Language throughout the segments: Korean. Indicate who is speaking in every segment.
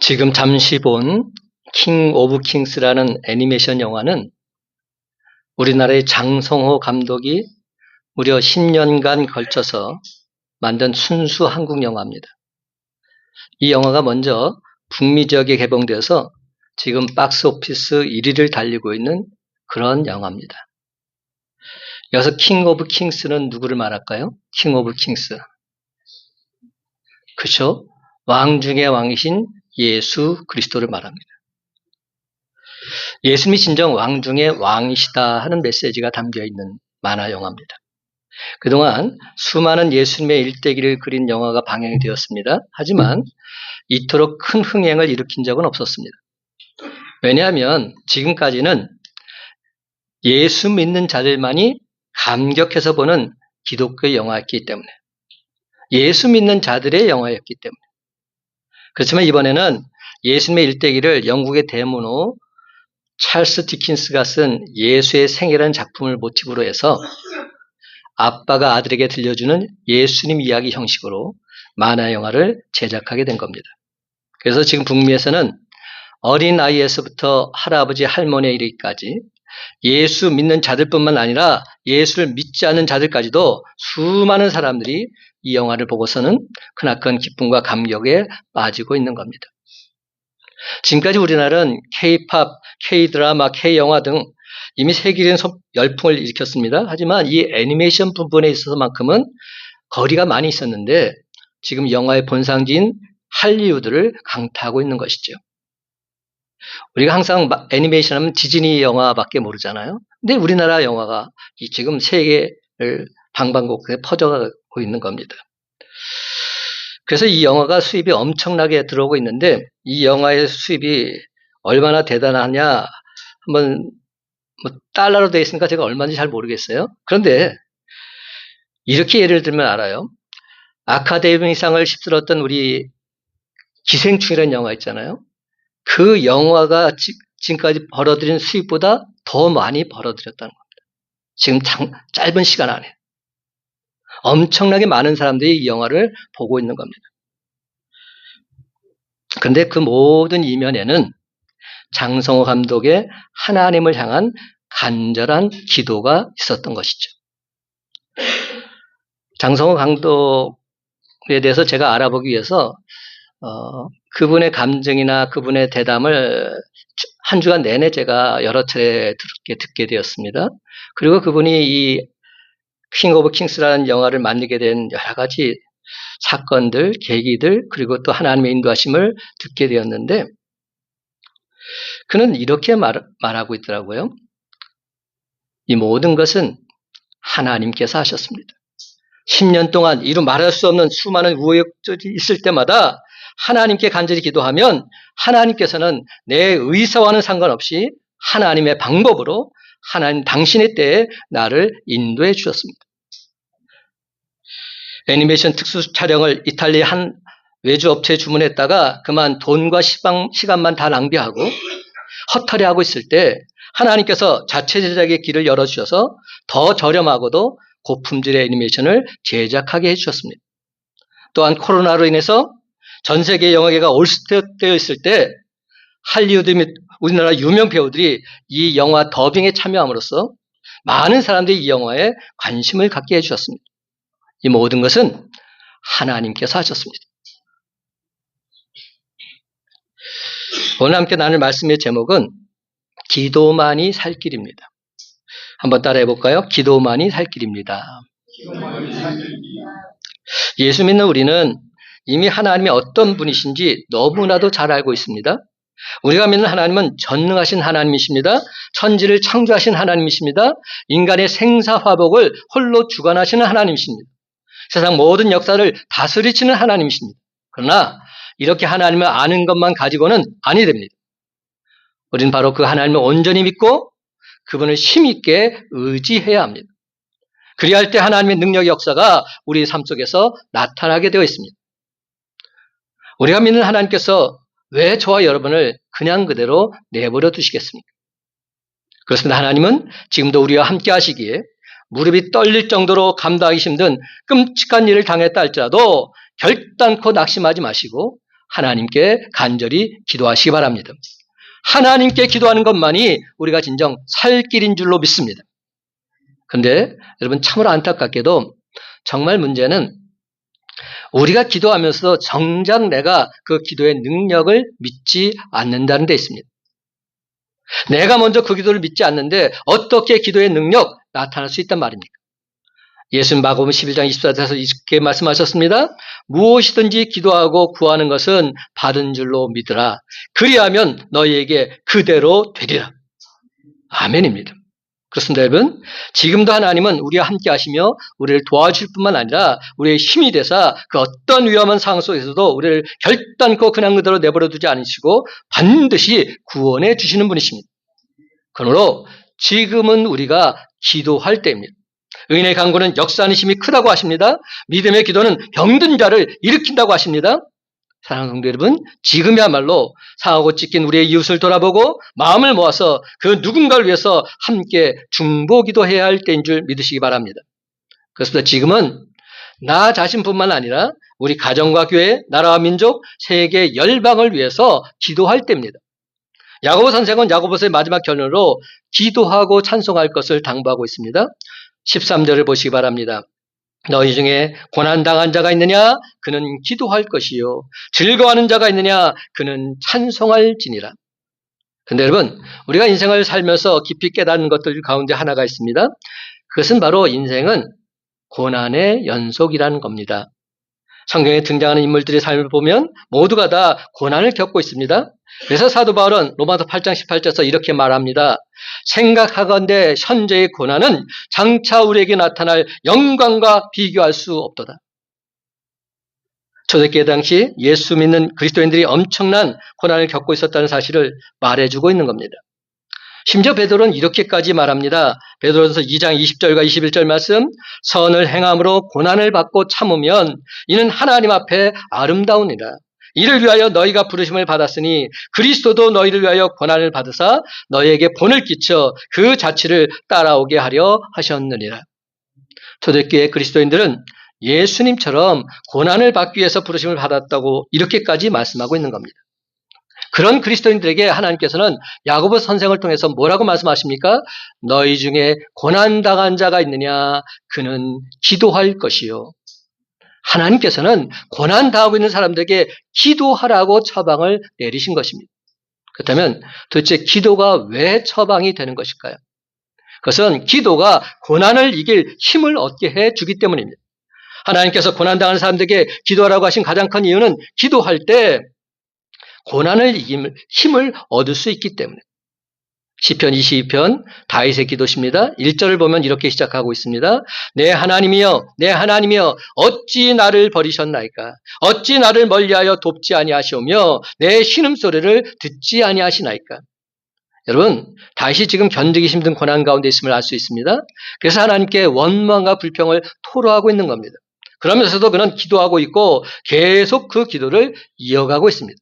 Speaker 1: 지금 잠시 본 킹 오브 킹스라는 애니메이션 영화는 우리나라의 장성호 감독이 무려 10년간 걸쳐서 만든 순수 한국 영화입니다. 이 영화가 먼저 북미 지역에 개봉되어서 지금 박스오피스 1위를 달리고 있는 그런 영화입니다. 여기서 킹 오브 킹스는 누구를 말할까요? 킹 오브 킹스. 그렇죠? 왕 중의 왕이신 예수 그리스도를 말합니다. 예수님이 진정 왕 중의 왕이시다 하는 메시지가 담겨있는 만화 영화입니다. 그동안 수많은 예수님의 일대기를 그린 영화가 방영이 되었습니다. 하지만 이토록 큰 흥행을 일으킨 적은 없었습니다. 왜냐하면 지금까지는 예수 믿는 자들만이 감격해서 보는 기독교 영화였기 때문에, 예수 믿는 자들의 영화였기 때문에. 그렇지만 이번에는 예수님의 일대기를 영국의 대문호 찰스 디킨스가 쓴 예수의 생애라는 작품을 모티브로 해서 아빠가 아들에게 들려주는 예수님 이야기 형식으로 만화 영화를 제작하게 된 겁니다. 그래서 지금 북미에서는 어린 아이에서부터 할아버지, 할머니에 이르기까지 예수 믿는 자들뿐만 아니라 예수를 믿지 않는 자들까지도 수많은 사람들이 이 영화를 보고서는 크나큰 기쁨과 감격에 빠지고 있는 겁니다. 지금까지 우리나라는 K-팝, K-드라마, K-영화 등 이미 세계적인 열풍을 일으켰습니다. 하지만 이 애니메이션 부분에 있어서만큼은 거리가 많이 있었는데 지금 영화의 본상지인 할리우드를 강타하고 있는 것이죠. 우리가 항상 애니메이션 하면 디즈니 영화밖에 모르잖아요. 근데 우리나라 영화가 지금 세계를 방방곡곡에 퍼져가고 있는 겁니다. 그래서 이 영화가 수입이 엄청나게 들어오고 있는데 이 영화의 수입이 얼마나 대단하냐 한번 달러로 되어 있으니까 제가 얼마인지 잘 모르겠어요. 그런데 이렇게 예를 들면 알아요. 아카데미상을 휩쓸었던 우리 기생충이라는 영화 있잖아요. 그 영화가 지금까지 벌어들인 수입보다 더 많이 벌어들였다는 겁니다. 지금 짧은 시간 안에. 엄청나게 많은 사람들이 이 영화를 보고 있는 겁니다. 그런데 그 모든 이면에는 장성호 감독의 하나님을 향한 간절한 기도가 있었던 것이죠. 장성호 감독에 대해서 제가 알아보기 위해서 그분의 감정이나 그분의 대담을 한 주간 내내 제가 여러 차례 듣게 되었습니다. 그리고 그분이 이 킹 오브 킹스라는 영화를 만들게 된 여러 가지 사건들, 계기들, 그리고 또 하나님의 인도하심을 듣게 되었는데 그는 이렇게 말하고 있더라고요. 이 모든 것은 하나님께서 하셨습니다. 10년 동안 이루 말할 수 없는 수많은 우여곡절이 있을 때마다 하나님께 간절히 기도하면 하나님께서는 내 의사와는 상관없이 하나님의 방법으로 하나님 당신의 때에 나를 인도해 주셨습니다. 애니메이션 특수 촬영을 이탈리아 한 외주 업체에 주문했다가 그만 돈과 시간만 다 낭비하고 허탈해하고 있을 때 하나님께서 자체 제작의 길을 열어주셔서 더 저렴하고도 고품질의 애니메이션을 제작하게 해주셨습니다. 또한 코로나로 인해서 전 세계 영화계가 올스톱되어 있을 때 할리우드 및 우리나라 유명 배우들이 이 영화 더빙에 참여함으로써 많은 사람들이 이 영화에 관심을 갖게 해주셨습니다. 이 모든 것은 하나님께서 하셨습니다. 오늘 함께 나눌 말씀의 제목은 기도만이 살 길입니다. 한번 따라해 볼까요? 기도만이 살 길입니다. 예수 믿는 우리는 이미 하나님이 어떤 분이신지 너무나도 잘 알고 있습니다. 우리가 믿는 하나님은 전능하신 하나님이십니다. 천지를 창조하신 하나님이십니다. 인간의 생사화복을 홀로 주관하시는 하나님이십니다. 세상 모든 역사를 다스리시는 하나님이십니다. 그러나 이렇게 하나님을 아는 것만 가지고는 아니 됩니다. 우리는 바로 그 하나님을 온전히 믿고 그분을 힘있게 의지해야 합니다. 그리야 할 때 하나님의 능력의 역사가 우리 삶 속에서 나타나게 되어 있습니다. 우리가 믿는 하나님께서 왜 저와 여러분을 그냥 그대로 내버려 두시겠습니까? 그렇습니다. 하나님은 지금도 우리와 함께 하시기에 무릎이 떨릴 정도로 감당하기 힘든 끔찍한 일을 당했다 할지라도 결단코 낙심하지 마시고 하나님께 간절히 기도하시기 바랍니다. 하나님께 기도하는 것만이 우리가 진정 살 길인 줄로 믿습니다. 그런데 여러분 참으로 안타깝게도 정말 문제는 우리가 기도하면서도 정작 내가 그 기도의 능력을 믿지 않는다는 데 있습니다. 내가 먼저 그 기도를 믿지 않는데 어떻게 기도의 능력 나타날 수 있단 말입니까? 예수님 마가복음 11장 24절에서 이렇게 말씀하셨습니다. 무엇이든지 기도하고 구하는 것은 받은 줄로 믿으라. 그리하면 너희에게 그대로 되리라. 아멘입니다. 그렇습니다, 여러분. 지금도 하나님은 우리와 함께 하시며 우리를 도와줄 뿐만 아니라 우리의 힘이 되사 그 어떤 위험한 상황 속에서도 우리를 결단코 그냥 그대로 내버려 두지 않으시고 반드시 구원해 주시는 분이십니다. 그러므로 지금은 우리가 기도할 때입니다. 의인의 간구는 역사하는 힘이 크다고 하십니다. 믿음의 기도는 병든 자를 일으킨다고 하십니다. 사랑하는 성도 여러분, 지금이야말로 상하고 찢긴 우리의 이웃을 돌아보고 마음을 모아서 그 누군가를 위해서 함께 중보기도해야 할 때인 줄 믿으시기 바랍니다. 그렇습니다. 지금은 나 자신뿐만 아니라 우리 가정과 교회, 나라와 민족, 세계 열방을 위해서 기도할 때입니다. 야고보 선생은 야고보서의 마지막 결론으로 기도하고 찬송할 것을 당부하고 있습니다. 13절을 보시기 바랍니다. 너희 중에 고난당한 자가 있느냐? 그는 기도할 것이요. 즐거워하는 자가 있느냐? 그는 찬송할지니라. 그런데 여러분, 우리가 인생을 살면서 깊이 깨닫는 것들 가운데 하나가 있습니다. 그것은 바로 인생은 고난의 연속이라는 겁니다. 성경에 등장하는 인물들의 삶을 보면 모두가 다 고난을 겪고 있습니다. 그래서 사도 바울은 로마서 8장 18절에서 이렇게 말합니다. 생각하건대 현재의 고난은 장차 우리에게 나타날 영광과 비교할 수 없도다. 초대교회 당시 예수 믿는 그리스도인들이 엄청난 고난을 겪고 있었다는 사실을 말해주고 있는 겁니다. 심지어 베드로는 이렇게까지 말합니다. 베드로전서 2장 20절과 21절 말씀, 선을 행함으로 고난을 받고 참으면 이는 하나님 앞에 아름다우니라. 이를 위하여 너희가 부르심을 받았으니 그리스도도 너희를 위하여 고난을 받으사 너희에게 본을 끼쳐 그 자취를 따라오게 하려 하셨느니라. 초대교회 그리스도인들은 예수님처럼 고난을 받기 위해서 부르심을 받았다고 이렇게까지 말씀하고 있는 겁니다. 그런 그리스도인들에게 하나님께서는 야고보 선생을 통해서 뭐라고 말씀하십니까? 너희 중에 고난당한 자가 있느냐? 그는 기도할 것이요. 하나님께서는 고난당하고 있는 사람들에게 기도하라고 처방을 내리신 것입니다. 그렇다면 도대체 기도가 왜 처방이 되는 것일까요? 그것은 기도가 고난을 이길 힘을 얻게 해주기 때문입니다. 하나님께서 고난당하는 사람들에게 기도하라고 하신 가장 큰 이유는 기도할 때 고난을 이길 힘을 얻을 수 있기 때문에. 시편 22편 다윗의 기도십니다. 1절을 보면 이렇게 시작하고 있습니다. 내 하나님이여 내 하나님이여 어찌 나를 버리셨나이까? 어찌 나를 멀리하여 돕지 아니하시오며 내 신음소리를 듣지 아니하시나이까? 여러분, 다윗이 지금 견디기 힘든 고난 가운데 있음을 알 수 있습니다. 그래서 하나님께 원망과 불평을 토로하고 있는 겁니다. 그러면서도 그는 기도하고 있고 계속 그 기도를 이어가고 있습니다.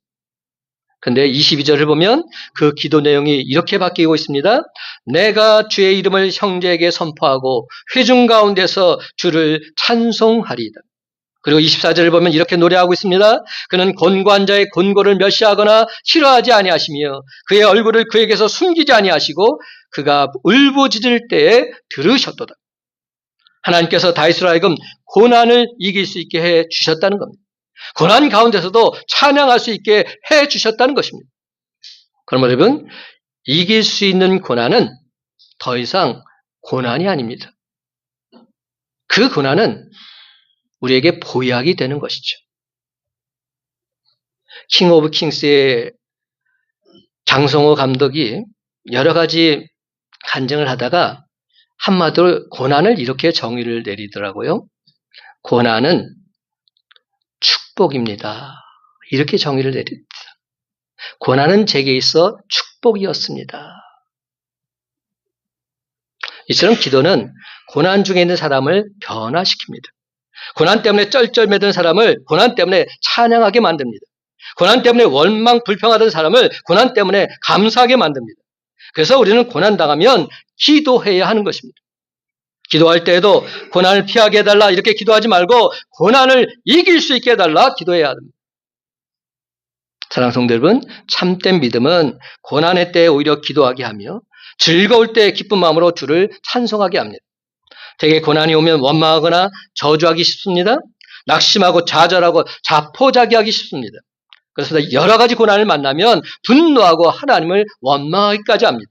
Speaker 1: 그런데 22절을 보면 그 기도 내용이 이렇게 바뀌고 있습니다. 내가 주의 이름을 형제에게 선포하고 회중 가운데서 주를 찬송하리이다. 그리고 24절을 보면 이렇게 노래하고 있습니다. 그는 곤고한 자의 곤고를 멸시하거나 싫어하지 아니하시며 그의 얼굴을 그에게서 숨기지 아니하시고 그가 울부짖을 때에 들으셨도다. 하나님께서 다윗으로 하여금 고난을 이길 수 있게 해 주셨다는 겁니다. 고난 가운데서도 찬양할 수 있게 해 주셨다는 것입니다. 그러면 여러분, 이길 수 있는 고난은 더 이상 고난이 아닙니다. 그 고난은 우리에게 보약이 되는 것이죠. 킹 오브 킹스의 장성호 감독이 여러 가지 간증을 하다가 한마디로 고난을 이렇게 정의를 내리더라고요. 고난은 축복입니다. 이렇게 정의를 내립니다. 고난은 제게 있어 축복이었습니다. 이처럼 기도는 고난 중에 있는 사람을 변화시킵니다. 고난 때문에 쩔쩔매던 사람을 고난 때문에 찬양하게 만듭니다. 고난 때문에 원망 불평하던 사람을 고난 때문에 감사하게 만듭니다. 그래서 우리는 고난당하면 기도해야 하는 것입니다. 기도할 때에도 고난을 피하게 해달라 이렇게 기도하지 말고 고난을 이길 수 있게 해달라 기도해야 합니다. 사랑하는 성도 여러분, 참된 믿음은 고난의 때에 오히려 기도하게 하며 즐거울 때 기쁜 마음으로 주를 찬송하게 합니다. 대개 고난이 오면 원망하거나 저주하기 쉽습니다. 낙심하고 좌절하고 자포자기하기 쉽습니다. 그래서 여러 가지 고난을 만나면 분노하고 하나님을 원망하기까지 합니다.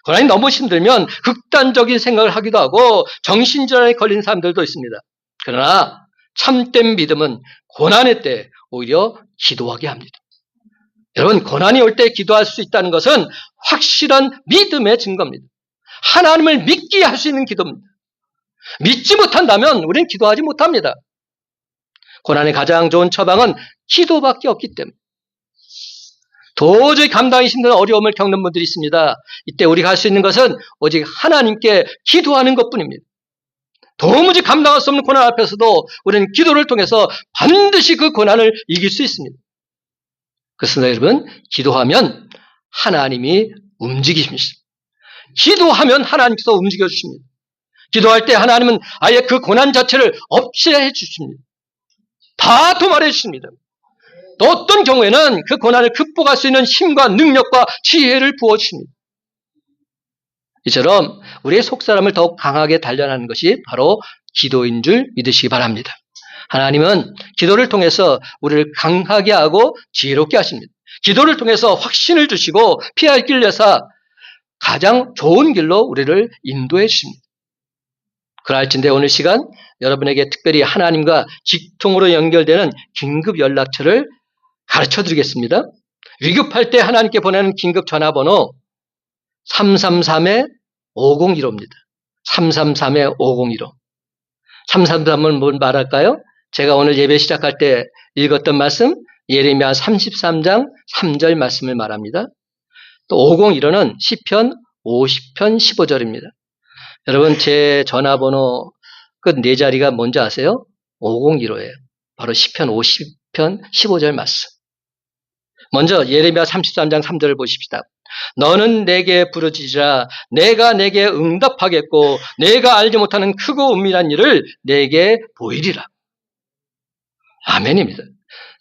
Speaker 1: 고난이 너무 힘들면 극단적인 생각을 하기도 하고 정신질환에 걸린 사람들도 있습니다. 그러나 참된 믿음은 고난의 때 오히려 기도하게 합니다. 여러분, 고난이 올 때 기도할 수 있다는 것은 확실한 믿음의 증거입니다. 하나님을 믿게 할 수 있는 기도입니다. 믿지 못한다면 우리는 기도하지 못합니다. 고난의 가장 좋은 처방은 기도밖에 없기 때문에. 도저히 감당이 힘든 어려움을 겪는 분들이 있습니다. 이때 우리가 할 수 있는 것은 오직 하나님께 기도하는 것뿐입니다. 도무지 감당할 수 없는 고난 앞에서도 우리는 기도를 통해서 반드시 그 고난을 이길 수 있습니다. 그렇습니다, 여러분. 기도하면 하나님이 움직이십니다. 기도하면 하나님께서 움직여 주십니다. 기도할 때 하나님은 아예 그 고난 자체를 없애해 주십니다. 다 도말해 주십니다. 또 어떤 경우에는 그 고난을 극복할 수 있는 힘과 능력과 지혜를 부어주십니다. 이처럼 우리의 속사람을 더욱 강하게 단련하는 것이 바로 기도인 줄 믿으시기 바랍니다. 하나님은 기도를 통해서 우리를 강하게 하고 지혜롭게 하십니다. 기도를 통해서 확신을 주시고 피할 길 내사 가장 좋은 길로 우리를 인도해 주십니다. 그럴진데 오늘 시간 여러분에게 특별히 하나님과 직통으로 연결되는 긴급 연락처를 가르쳐 드리겠습니다. 위급할 때 하나님께 보내는 긴급 전화번호 333-5015입니다. 333-5015. 333은 뭘 말할까요? 제가 오늘 예배 시작할 때 읽었던 말씀 예레미야 33장 3절 말씀을 말합니다. 또 501호는 시편 50편 15절입니다. 여러분, 제 전화번호 그 네 자리가 뭔지 아세요? 5015예요. 바로 시편 50편 15절 말씀. 먼저 예레미야 33장 3절을 보십시다. 너는 내게 부르짖으라. 내가 내게 응답하겠고 내가 알지 못하는 크고 은밀한 일을 내게 보이리라. 아멘입니다.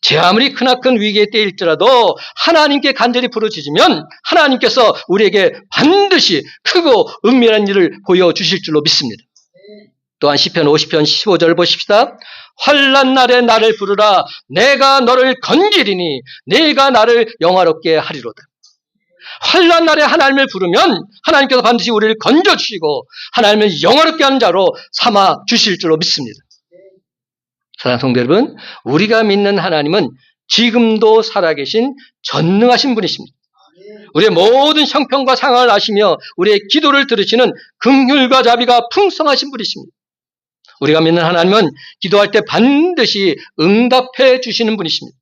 Speaker 1: 제 아무리 크나큰 위기에 때일지라도 하나님께 간절히 부르짖으면 하나님께서 우리에게 반드시 크고 은밀한 일을 보여주실 줄로 믿습니다. 또한 시편 50편 15절 보십시다. 환난 날에 나를 부르라. 내가 너를 건지리니 내가 나를 영화롭게 하리로다. 환난 날에 하나님을 부르면 하나님께서 반드시 우리를 건져주시고 하나님을 영화롭게 하는 자로 삼아 주실 줄로 믿습니다. 사랑하는 성도 여러분, 우리가 믿는 하나님은 지금도 살아계신 전능하신 분이십니다. 우리의 모든 형편과 상황을 아시며 우리의 기도를 들으시는 긍휼과 자비가 풍성하신 분이십니다. 우리가 믿는 하나님은 기도할 때 반드시 응답해 주시는 분이십니다.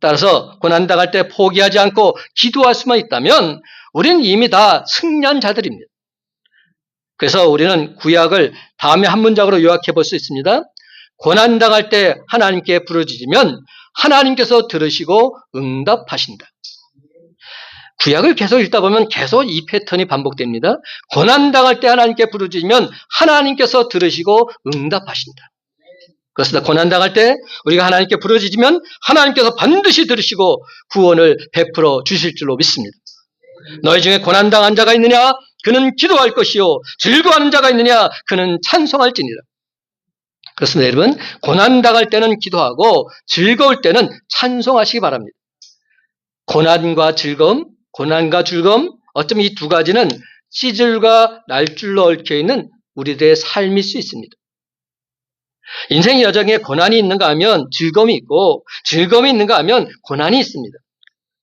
Speaker 1: 따라서 고난당할 때 포기하지 않고 기도할 수만 있다면 우리는 이미 다 승리한 자들입니다. 그래서 우리는 구약을 다음에 한 문장으로 요약해 볼 수 있습니다. 고난당할 때 하나님께 부르짖으면 하나님께서 들으시고 응답하신다. 구약을 계속 읽다 보면 계속 이 패턴이 반복됩니다. 고난당할 때 하나님께 부르짖으면 하나님께서 들으시고 응답하신다. 그렇습니다. 고난당할 때 우리가 하나님께 부르짖으면 하나님께서 반드시 들으시고 구원을 베풀어 주실 줄로 믿습니다. 너희 중에 고난당한 자가 있느냐? 그는 기도할 것이요. 즐거워하는 자가 있느냐? 그는 찬송할지니라. 그렇습니다. 여러분, 고난당할 때는 기도하고 즐거울 때는 찬송하시기 바랍니다. 고난과 즐거움, 어쩌면 이 두 가지는 시줄과 날줄로 얽혀있는 우리들의 삶일 수 있습니다. 인생 여정에 고난이 있는가 하면 즐거움이 있고 즐거움이 있는가 하면 고난이 있습니다.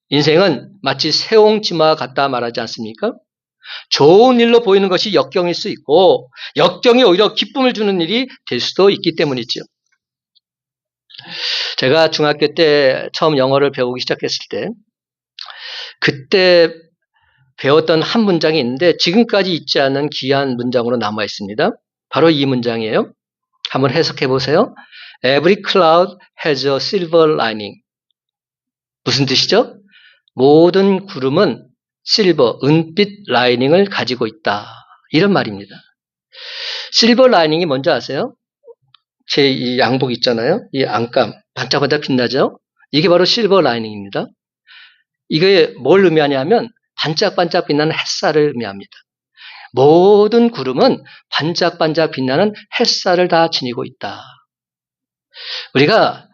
Speaker 1: 인생은 마치 새옹지마와 같다 말하지 않습니까? 좋은 일로 보이는 것이 역경일 수 있고 역경이 오히려 기쁨을 주는 일이 될 수도 있기 때문이죠. 제가 중학교 때 처음 영어를 배우기 시작했을 때 그때 배웠던 한 문장이 있는데 지금까지 잊지 않은 귀한 문장으로 남아 있습니다. 바로 이 문장이에요. 한번 해석해 보세요. Every cloud has a silver lining. 무슨 뜻이죠? 모든 구름은 실버, 은빛 라이닝을 가지고 있다. 이런 말입니다. 실버 라이닝이 뭔지 아세요? 제 이 양복 있잖아요. 이 안감 반짝반짝 빛나죠? 이게 바로 실버 라이닝입니다. 이게 뭘 의미하냐면 반짝반짝 빛나는 햇살을 의미합니다. 모든 구름은 반짝반짝 빛나는 햇살을 다 지니고 있다. 우리가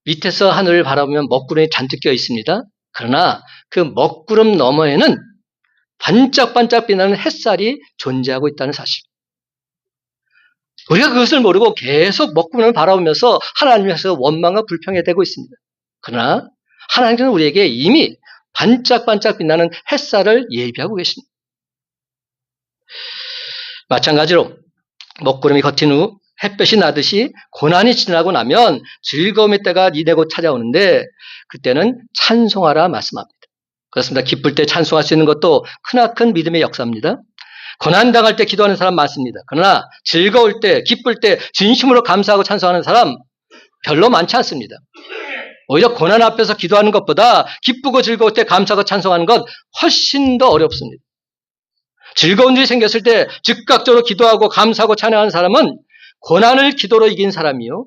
Speaker 1: 밑에서 하늘을 바라보면 먹구름이 잔뜩 껴 있습니다. 그러나 그 먹구름 너머에는 반짝반짝 빛나는 햇살이 존재하고 있다는 사실. 우리가 그것을 모르고 계속 먹구름을 바라보면서 하나님에서 원망과 불평이 되고 있습니다. 그러나 하나님께서는 우리에게 이미 반짝반짝 빛나는 햇살을 예비하고 계십니다. 마찬가지로 먹구름이 걷힌 후 햇볕이 나듯이 고난이 지나고 나면 즐거움의 때가 이내고 찾아오는데 그때는 찬송하라 말씀합니다. 그렇습니다. 기쁠 때 찬송할 수 있는 것도 크나큰 믿음의 역사입니다. 고난당할 때 기도하는 사람 많습니다. 그러나 즐거울 때, 기쁠 때 진심으로 감사하고 찬송하는 사람 별로 많지 않습니다. 오히려 고난 앞에서 기도하는 것보다 기쁘고 즐거울 때 감사하고 찬송하는 것 훨씬 더 어렵습니다. 즐거운 일이 생겼을 때 즉각적으로 기도하고 감사하고 찬양하는 사람은 고난을 기도로 이긴 사람이요.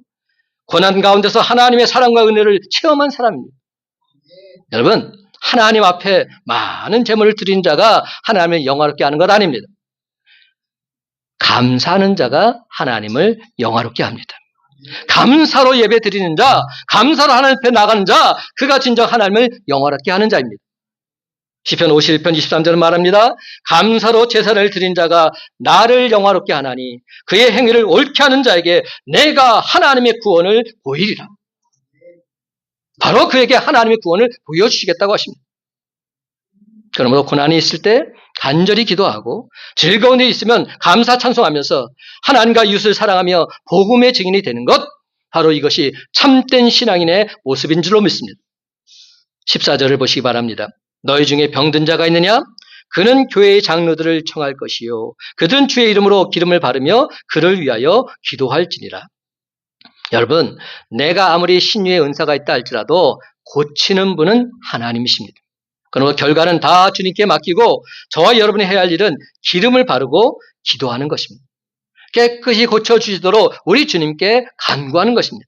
Speaker 1: 고난 가운데서 하나님의 사랑과 은혜를 체험한 사람입니다. 여러분, 하나님 앞에 많은 재물을 드린 자가 하나님을 영화롭게 하는 것 아닙니다. 감사하는 자가 하나님을 영화롭게 합니다. 감사로 예배 드리는 자, 감사로 하나님 앞에 나가는 자, 그가 진정 하나님을 영화롭게 하는 자입니다. 시편 51편 23절은 말합니다. 감사로 제사를 드린 자가 나를 영화롭게 하나니 그의 행위를 옳게 하는 자에게 내가 하나님의 구원을 보이리라. 바로 그에게 하나님의 구원을 보여주시겠다고 하십니다. 그러므로 고난이 있을 때 간절히 기도하고 즐거운 일이 있으면 감사 찬송하면서 하나님과 이웃을 사랑하며 복음의 증인이 되는 것, 바로 이것이 참된 신앙인의 모습인 줄로 믿습니다. 14절을 보시기 바랍니다. 너희 중에 병든 자가 있느냐? 그는 교회의 장로들을 청할 것이요. 그들은 주의 이름으로 기름을 바르며 그를 위하여 기도할지니라. 여러분, 내가 아무리 신유의 은사가 있다 할지라도 고치는 분은 하나님이십니다. 그러므로 결과는 다 주님께 맡기고 저와 여러분이 해야 할 일은 기름을 바르고 기도하는 것입니다. 깨끗이 고쳐주시도록 우리 주님께 간구하는 것입니다.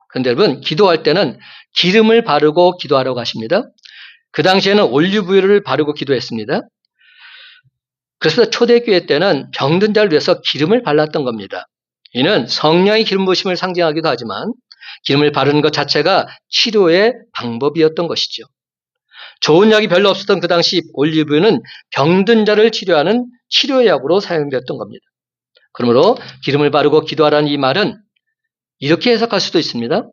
Speaker 1: 그런데 여러분, 기도할 때는 기름을 바르고 기도하라고 하십니다. 그 당시에는 올리브유를 바르고 기도했습니다. 그래서 초대교회 때는 병든 자를 위해서 기름을 발랐던 겁니다. 이는 성령의 기름 부으심을 상징하기도 하지만 기름을 바르는 것 자체가 치료의 방법이었던 것이죠. 좋은 약이 별로 없었던 그 당시 올리브유는 병든 자를 치료하는 치료약으로 사용되었던 겁니다. 그러므로 기름을 바르고 기도하라는 이 말은 이렇게 해석할 수도 있습니다.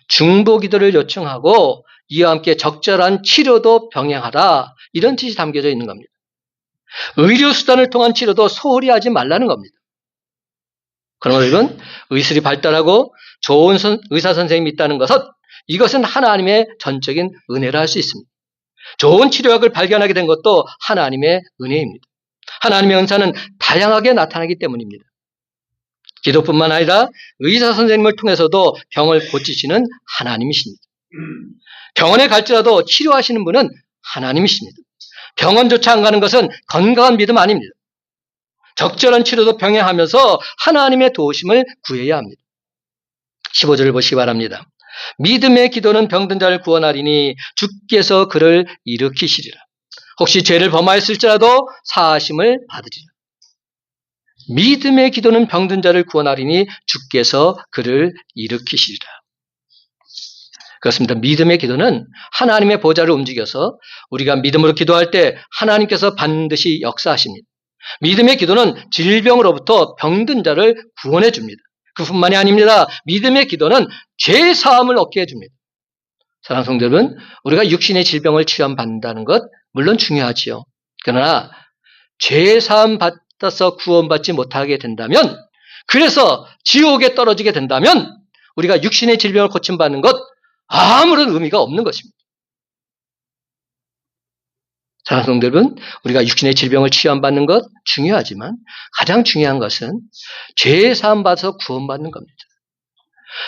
Speaker 1: 중보 기도를 요청하고 이와 함께 적절한 치료도 병행하라, 이런 뜻이 담겨져 있는 겁니다. 의료수단을 통한 치료도 소홀히 하지 말라는 겁니다. 그러므로 이건 의술이 발달하고 좋은 의사선생님이 있다는 것은 이것은 하나님의 전적인 은혜라 할 수 있습니다. 좋은 치료약을 발견하게 된 것도 하나님의 은혜입니다. 하나님의 은사는 다양하게 나타나기 때문입니다. 기도뿐만 아니라 의사 선생님을 통해서도 병을 고치시는 하나님이십니다. 병원에 갈지라도 치료하시는 분은 하나님이십니다. 병원조차 안 가는 것은 건강한 믿음 아닙니다. 적절한 치료도 병행하면서 하나님의 도우심을 구해야 합니다. 15절을 보시기 바랍니다. 믿음의 기도는 병든 자를 구원하리니 주께서 그를 일으키시리라. 혹시 죄를 범하였을지라도 사하심을 받으리라. 믿음의 기도는 병든 자를 구원하리니 주께서 그를 일으키시리라. 그렇습니다. 믿음의 기도는 하나님의 보좌를 움직여서 우리가 믿음으로 기도할 때 하나님께서 반드시 역사하십니다. 믿음의 기도는 질병으로부터 병든 자를 구원해 줍니다. 그뿐만이 아닙니다. 믿음의 기도는 죄 사함을 얻게 해줍니다. 사랑하는 성도 여러분, 우리가 육신의 질병을 치료받는다는 것 물론 중요하지요. 그러나 죄 사함 받아서 구원받지 못하게 된다면, 그래서 지옥에 떨어지게 된다면 우리가 육신의 질병을 고침받는 것 아무런 의미가 없는 것입니다. 사랑하는 성도 여러분, 우리가 육신의 질병을 치유받는 것 중요하지만 가장 중요한 것은 죄 사함 받아서 구원받는 겁니다.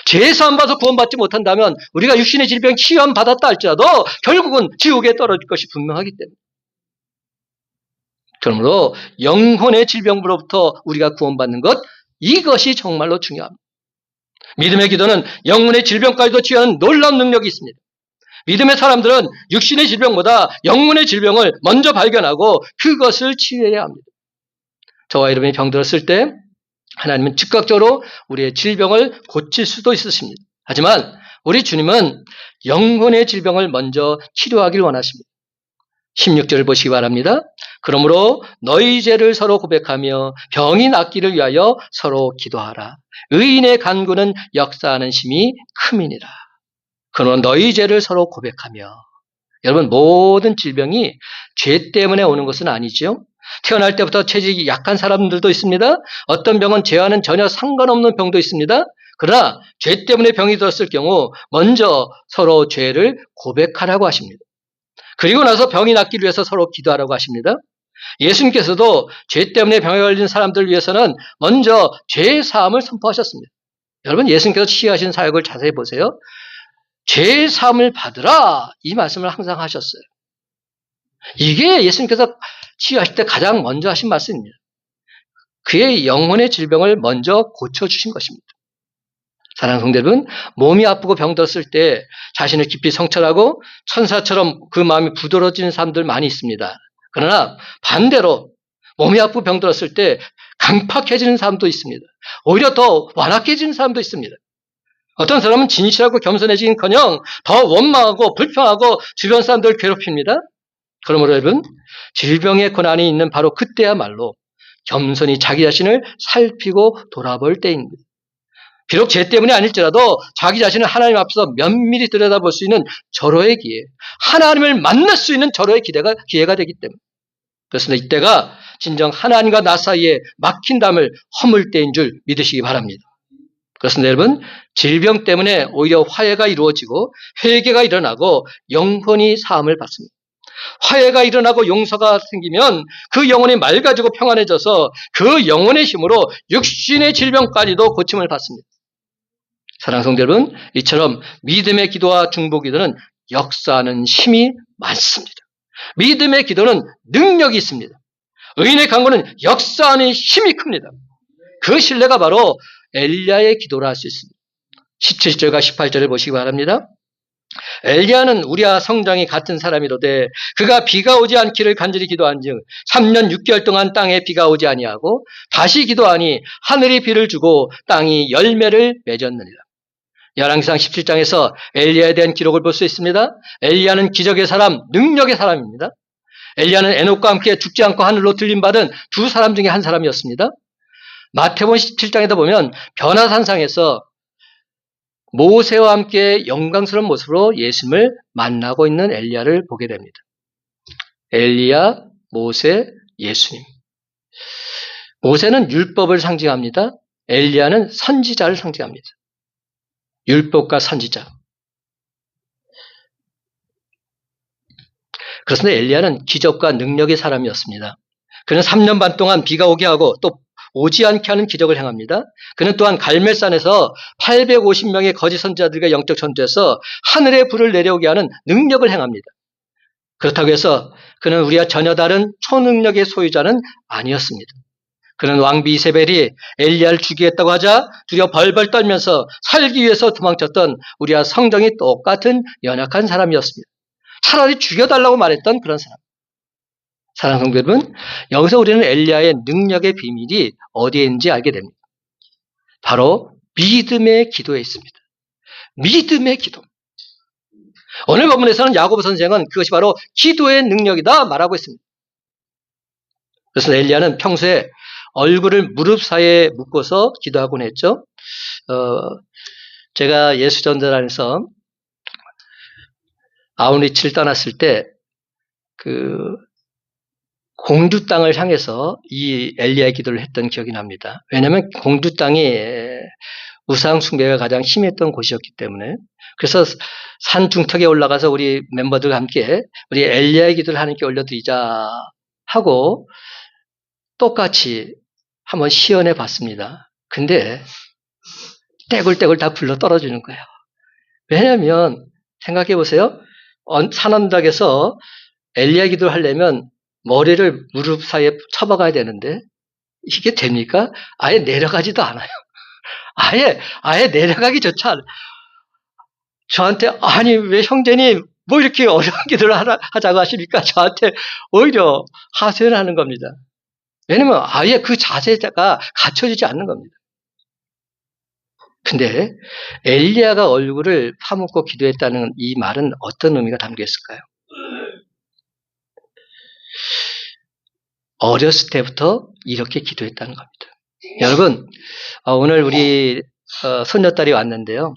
Speaker 1: 죄 사함 받아서 구원받지 못한다면 우리가 육신의 질병 치유함 받았다 할지라도 결국은 지옥에 떨어질 것이 분명하기 때문에, 그러므로 영혼의 질병으로부터 우리가 구원받는 것, 이것이 정말로 중요합니다. 믿음의 기도는 영혼의 질병까지도 치유하는 놀라운 능력이 있습니다. 믿음의 사람들은 육신의 질병보다 영혼의 질병을 먼저 발견하고 그것을 치유해야 합니다. 저와 여러분이 병들었을 때 하나님은 즉각적으로 우리의 질병을 고칠 수도 있으십니다. 하지만 우리 주님은 영혼의 질병을 먼저 치료하길 원하십니다. 16절을 보시기 바랍니다. 그러므로 너희 죄를 서로 고백하며 병이 낫기를 위하여 서로 기도하라. 의인의 간구는 역사하는 힘이 큼이니라. 그러나 너희 죄를 서로 고백하며, 여러분, 모든 질병이 죄 때문에 오는 것은 아니죠. 태어날 때부터 체질이 약한 사람들도 있습니다. 어떤 병은 죄와는 전혀 상관없는 병도 있습니다. 그러나 죄 때문에 병이 들었을 경우 먼저 서로 죄를 고백하라고 하십니다. 그리고 나서 병이 낫기를 위해서 서로 기도하라고 하십니다. 예수님께서도 죄 때문에 병에 걸린 사람들을 위해서는 먼저 죄의 사함을 선포하셨습니다. 여러분, 예수님께서 치유하신 사역을 자세히 보세요. 죄의 사함을 받으라, 이 말씀을 항상 하셨어요. 이게 예수님께서 치유하실 때 가장 먼저 하신 말씀입니다. 그의 영혼의 질병을 먼저 고쳐주신 것입니다. 사랑하는 성도 여러분, 몸이 아프고 병들었을 때 자신을 깊이 성찰하고 천사처럼 그 마음이 부드러워지는 사람들 많이 있습니다. 그러나 반대로 몸이 아프고 병들었을 때 강팍해지는 사람도 있습니다. 오히려 더 완악해지는 사람도 있습니다. 어떤 사람은 진실하고 겸손해지긴커녕 더 원망하고 불평하고 주변 사람들을 괴롭힙니다. 그러므로 여러분, 질병의 고난이 있는 바로 그때야말로 겸손히 자기 자신을 살피고 돌아볼 때입니다. 비록 죄 때문이 아닐지라도 자기 자신을 하나님 앞에서 면밀히 들여다볼 수 있는 절호의 기회, 하나님을 만날 수 있는 절호의 기회가 되기 때문에, 그렇습니다. 이때가 진정 하나님과 나 사이에 막힌 담을 허물 때인 줄 믿으시기 바랍니다. 그렇습니다. 여러분, 질병 때문에 오히려 화해가 이루어지고 회개가 일어나고 영혼이 사함을 받습니다. 화해가 일어나고 용서가 생기면 그 영혼이 맑아지고 평안해져서 그 영혼의 힘으로 육신의 질병까지도 고침을 받습니다. 사랑하는 성도 여러분, 이처럼 믿음의 기도와 중보 기도는 역사하는 힘이 많습니다. 믿음의 기도는 능력이 있습니다. 의인의 간구는 역사하는 힘이 큽니다. 그 신뢰가 바로 엘리야의 기도라 할 수 있습니다. 17절과 18절을 보시기 바랍니다. 엘리야는 우리와 성장이 같은 사람이로되 그가 비가 오지 않기를 간절히 기도한즉 3년 6개월 동안 땅에 비가 오지 아니하고 다시 기도하니 하늘이 비를 주고 땅이 열매를 맺었느니라. 열왕기상 17장에서 엘리야에 대한 기록을 볼 수 있습니다. 엘리야는 기적의 사람, 능력의 사람입니다. 엘리야는 에녹과 함께 죽지 않고 하늘로 들림받은 두 사람 중에 한 사람이었습니다. 마태복음 17장에다 보면 변화산상에서 모세와 함께 영광스러운 모습으로 예수님을 만나고 있는 엘리야를 보게 됩니다. 엘리야, 모세, 예수님. 모세는 율법을 상징합니다. 엘리야는 선지자를 상징합니다. 율법과 선지자. 그렇습니다. 엘리야는 기적과 능력의 사람이었습니다. 그는 3년 반 동안 비가 오게 하고 또 오지 않게 하는 기적을 행합니다. 그는 또한 갈멜산에서 850명의 거짓 선지자들과 영적 전투에서 하늘의 불을 내려오게 하는 능력을 행합니다. 그렇다고 해서 그는 우리와 전혀 다른 초능력의 소유자는 아니었습니다. 그는 왕비 이세벨이 엘리야를 죽이겠다고 하자 두려워 벌벌 떨면서 살기 위해서 도망쳤던 우리와 성정이 똑같은 연약한 사람이었습니다. 차라리 죽여달라고 말했던 그런 사람. 사랑하는 성도 여러분, 여기서 우리는 엘리야의 능력의 비밀이 어디에 있는지 알게 됩니다. 바로 믿음의 기도에 있습니다. 믿음의 기도. 오늘 본문에서는 야고보 선생은 그것이 바로 기도의 능력이다 말하고 있습니다. 그래서 엘리야는 평소에 얼굴을 무릎 사이에 묶어서 기도하곤 했죠. 제가 예수전도단에서 아웃리치를 떠났을 때 공주 땅을 향해서 이 엘리야의 기도를 했던 기억이 납니다. 왜냐하면 공주 땅이 우상 숭배가 가장 심했던 곳이었기 때문에. 그래서 산 중턱에 올라가서 우리 멤버들과 함께 우리 엘리야의 기도를 하나님께 올려드리자 하고 똑같이 한번 시연해 봤습니다. 근데 떼굴떼굴 다 굴러 떨어지는 거예요. 왜냐하면 생각해 보세요. 산 언덕에서 엘리야 기도를 하려면 머리를 무릎 사이에 쳐박아야 되는데 이게 됩니까? 아예 내려가지도 않아요. 아예 내려가기 조차 저한테 아니 왜 형제님 뭐 이렇게 어려운 기도를 하자고 하십니까? 저한테 오히려 하소연을 하는 겁니다. 왜냐면 아예 그 자세가 갖춰지지 않는 겁니다. 근데 엘리야가 얼굴을 파묻고 기도했다는 이 말은 어떤 의미가 담겨 있을까요? 어렸을 때부터 이렇게 기도했다는 겁니다. 여러분, 오늘 우리 손녀딸이 왔는데요.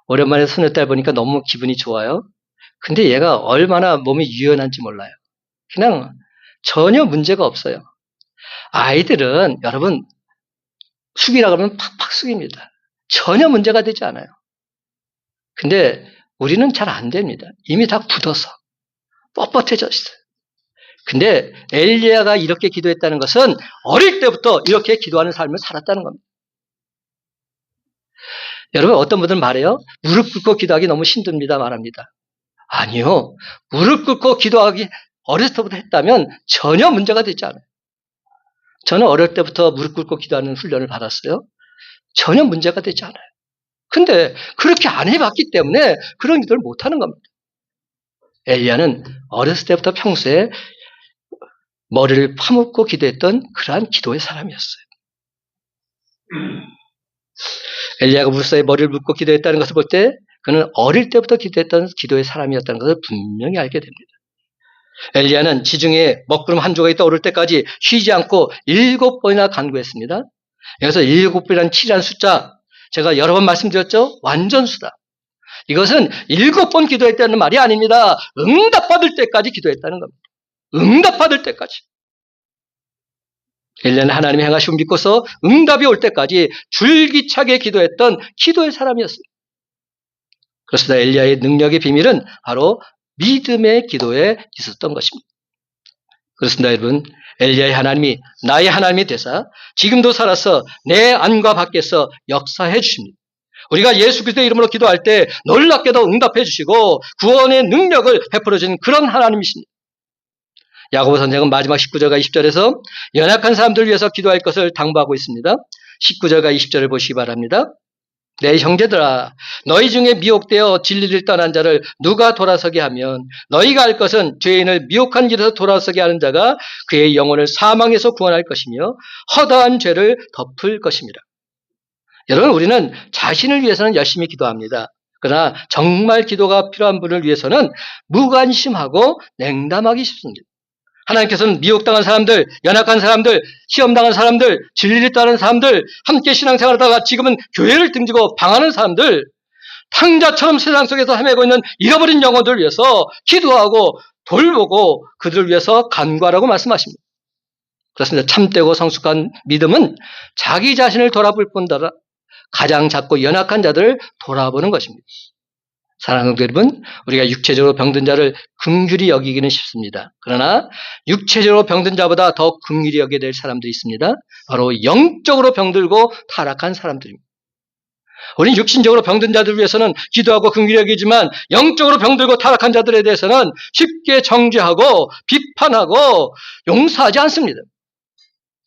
Speaker 1: 오랜만에 손녀딸 보니까 너무 기분이 좋아요. 근데 얘가 얼마나 몸이 유연한지 몰라요. 그냥 전혀 문제가 없어요. 아이들은 여러분 숙이라 그러면 팍팍 숙입니다. 전혀 문제가 되지 않아요. 근데 우리는 잘 안 됩니다. 이미 다 굳어서 뻣뻣해져 있어요. 근데 엘리야가 이렇게 기도했다는 것은 어릴 때부터 이렇게 기도하는 삶을 살았다는 겁니다. 여러분 어떤 분들은 말해요. 무릎 꿇고 기도하기 너무 힘듭니다 말합니다. 아니요. 무릎 꿇고 기도하기 어렸을 때부터 했다면 전혀 문제가 되지 않아요. 저는 어릴 때부터 무릎 꿇고 기도하는 훈련을 받았어요. 전혀 문제가 되지 않아요. 근데 그렇게 안 해봤기 때문에 그런 기도를 못하는 겁니다. 엘리야는 어렸을 때부터 평소에 머리를 파묻고 기도했던 그러한 기도의 사람이었어요. 엘리야가 무릎사에 머리를 묶고 기도했다는 것을 볼 때 그는 어릴 때부터 기도했던 기도의 사람이었다는 것을 분명히 알게 됩니다. 엘리야는 지중해 먹구름 한 조각이 떠오를 때까지 쉬지 않고 7번이나 간구했습니다. 여기서 7번이라는 7이라는 숫자 제가 여러 번 말씀드렸죠. 완전수다. 이것은 7번 기도했다는 말이 아닙니다. 응답받을 때까지 기도했다는 겁니다. 응답받을 때까지. 엘리야는 하나님의 행하심을 믿고서 응답이 올 때까지 줄기차게 기도했던 기도의 사람이었어요. 그렇습니다. 엘리야의 능력의 비밀은 바로 믿음의 기도에 있었던 것입니다. 그렇습니다, 여러분. 엘리야의 하나님이 나의 하나님이 되사 지금도 살아서 내 안과 밖에서 역사해 주십니다. 우리가 예수 그리스도의 이름으로 기도할 때 놀랍게도 응답해 주시고 구원의 능력을 베풀어 주는 그런 하나님이십니다. 야고보 선생은 마지막 19절과 20절에서 연약한 사람들을 위해서 기도할 것을 당부하고 있습니다. 19절과 20절을 보시기 바랍니다. 내 형제들아 너희 중에 미혹되어 진리를 떠난 자를 누가 돌아서게 하면 너희가 알 것은 죄인을 미혹한 길에서 돌아서게 하는 자가 그의 영혼을 사망에서 구원할 것이며 허다한 죄를 덮을 것입니다. 여러분 우리는 자신을 위해서는 열심히 기도합니다. 그러나 정말 기도가 필요한 분을 위해서는 무관심하고 냉담하기 쉽습니다. 하나님께서는 미혹당한 사람들, 연약한 사람들, 시험당한 사람들, 진리를 따르는 사람들, 함께 신앙생활하다가 지금은 교회를 등지고 방하는 사람들, 탕자처럼 세상 속에서 헤매고 있는 잃어버린 영혼들을 위해서 기도하고 돌보고 그들을 위해서 간구하라고 말씀하십니다. 그렇습니다. 참되고 성숙한 믿음은 자기 자신을 돌아볼 뿐더러 가장 작고 연약한 자들을 돌아보는 것입니다. 사랑하는 여러분, 우리가 육체적으로 병든 자를 긍휼히 여기기는 쉽습니다. 그러나 육체적으로 병든 자보다 더 긍휼히 여겨야 될 사람들이 있습니다. 바로 영적으로 병들고 타락한 사람들입니다. 우리는 육신적으로 병든 자들을 위해서는 기도하고 긍휼히 여기지만 영적으로 병들고 타락한 자들에 대해서는 쉽게 정죄하고 비판하고 용서하지 않습니다.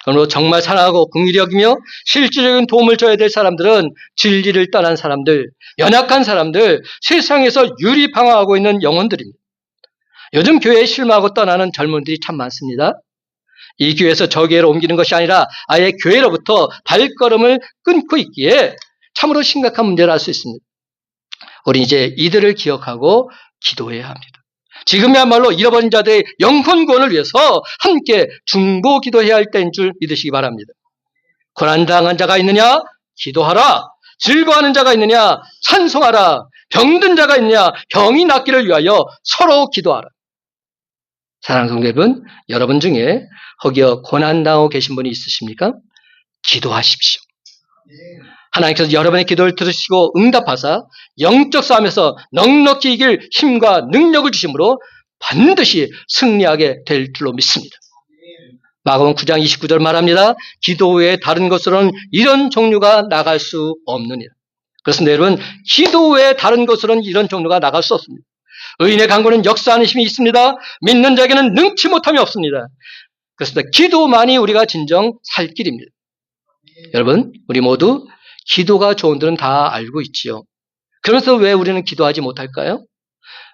Speaker 1: 그러므로 정말 사랑하고 긍휼히 여기며 실질적인 도움을 줘야 될 사람들은 진리를 떠난 사람들, 연약한 사람들, 세상에서 유리방황하고 있는 영혼들입니다. 요즘 교회에 실망하고 떠나는 젊은이들이 참 많습니다. 이 교회에서 저 교회로 옮기는 것이 아니라 아예 교회로부터 발걸음을 끊고 있기에 참으로 심각한 문제를 알 수 있습니다. 우리 이제 이들을 기억하고 기도해야 합니다. 지금이야말로 잃어버린 자들의 영혼 구원을 위해서 함께 중보 기도해야 할 때인 줄 믿으시기 바랍니다. 고난당한 자가 있느냐? 기도하라. 즐거워하는 자가 있느냐? 찬송하라. 병든 자가 있느냐? 병이 낫기를 위하여 서로 기도하라. 사랑하는 성도 여러분, 여러분 중에 혹여 고난당하고 계신 분이 있으십니까? 기도하십시오. 하나님께서 여러분의 기도를 들으시고 응답하사 영적 싸움에서 넉넉히 이길 힘과 능력을 주심으로 반드시 승리하게 될 줄로 믿습니다. 마가복음 9장 29절 말합니다. 기도 외에 다른 것으로는 이런 종류가 나갈 수 없느니라. 그렇습니다. 여러분, 기도 외에 다른 것으로는 이런 종류가 나갈 수 없습니다. 의인의 간구는 역사하는 힘이 있습니다. 믿는 자에게는 능치 못함이 없습니다. 그렇습니다. 기도만이 우리가 진정 살 길입니다. 여러분, 우리 모두 기도가 좋은 줄은 다 알고 있지요. 그러면서 왜 우리는 기도하지 못할까요?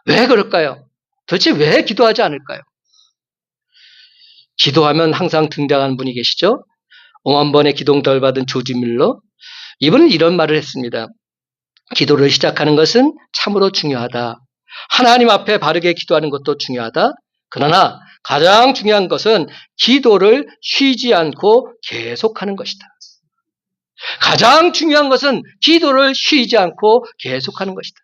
Speaker 1: 왜 그럴까요? 도대체 왜 기도하지 않을까요? 기도하면 항상 등장하는 분이 계시죠? 5만 번의 기도응답을 받은 조지 밀러. 이분은 이런 말을 했습니다. 기도를 시작하는 것은 참으로 중요하다. 하나님 앞에 바르게 기도하는 것도 중요하다. 그러나 가장 중요한 것은 기도를 쉬지 않고 계속하는 것이다. 가장 중요한 것은 기도를 쉬지 않고 계속하는 것이다.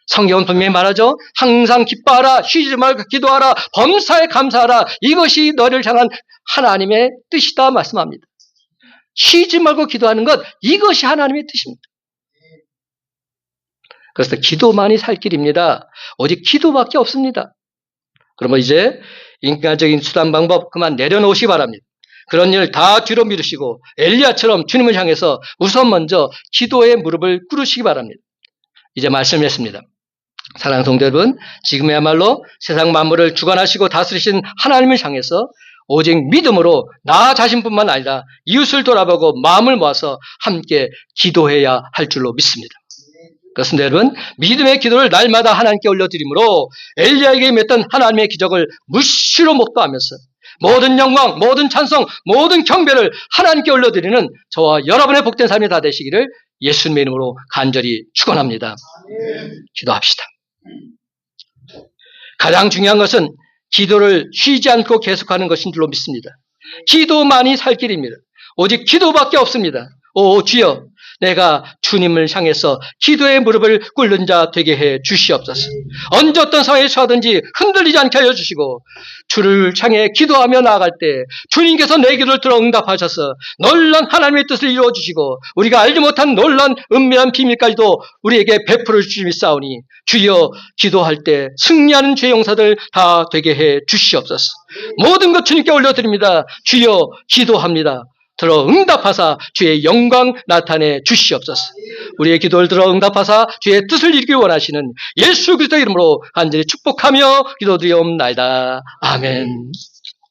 Speaker 1: 성경은 분명히 말하죠. 항상 기뻐하라, 쉬지 말고 기도하라, 범사에 감사하라. 이것이 너를 향한 하나님의 뜻이다 말씀합니다. 쉬지 말고 기도하는 것, 이것이 하나님의 뜻입니다. 그래서 기도만이 살 길입니다. 오직 기도밖에 없습니다. 그러면 이제 인간적인 수단 방법 그만 내려놓으시기 바랍니다. 그런 일 다 뒤로 미루시고 엘리야처럼 주님을 향해서 우선 먼저 기도의 무릎을 꿇으시기 바랍니다. 이제 말씀했습니다. 사랑하는 성도 여러분, 지금이야말로 세상 만물을 주관하시고 다스리신 하나님을 향해서 오직 믿음으로 나 자신뿐만 아니라 이웃을 돌아보고 마음을 모아서 함께 기도해야 할 줄로 믿습니다. 그렇습니다, 여러분. 믿음의 기도를 날마다 하나님께 올려드림으로 엘리야에게 임했던 하나님의 기적을 무시로 목도하면서 모든 영광, 모든 찬송, 모든 경배를 하나님께 올려드리는 저와 여러분의 복된 삶이 다 되시기를 예수님의 이름으로 간절히 축원합니다. 기도합시다. 가장 중요한 것은 기도를 쉬지 않고 계속하는 것인 줄로 믿습니다. 기도만이 살 길입니다. 오직 기도밖에 없습니다. 오 주여, 내가 주님을 향해서 기도의 무릎을 꿇는 자 되게 해 주시옵소서. 언제 어떤 상황에 처하든지 흔들리지 않게 하여 주시고 주를 향해 기도하며 나아갈 때 주님께서 내 기도를 들어 응답하셔서 놀란 하나님의 뜻을 이루어 주시고 우리가 알지 못한 놀란 은밀한 비밀까지도 우리에게 베풀어 주심이 싸우니 주여, 기도할 때 승리하는 죄 용사들 다 되게 해 주시옵소서. 모든 것 주님께 올려드립니다. 주여, 기도합니다. 들어 응답하사 주의 영광 나타내 주시옵소서. 우리의 기도를 들어 응답하사 주의 뜻을 이루기 원하시는 예수 그리스도의 이름으로 간절히 축복하며 기도드리옵나이다. 아멘.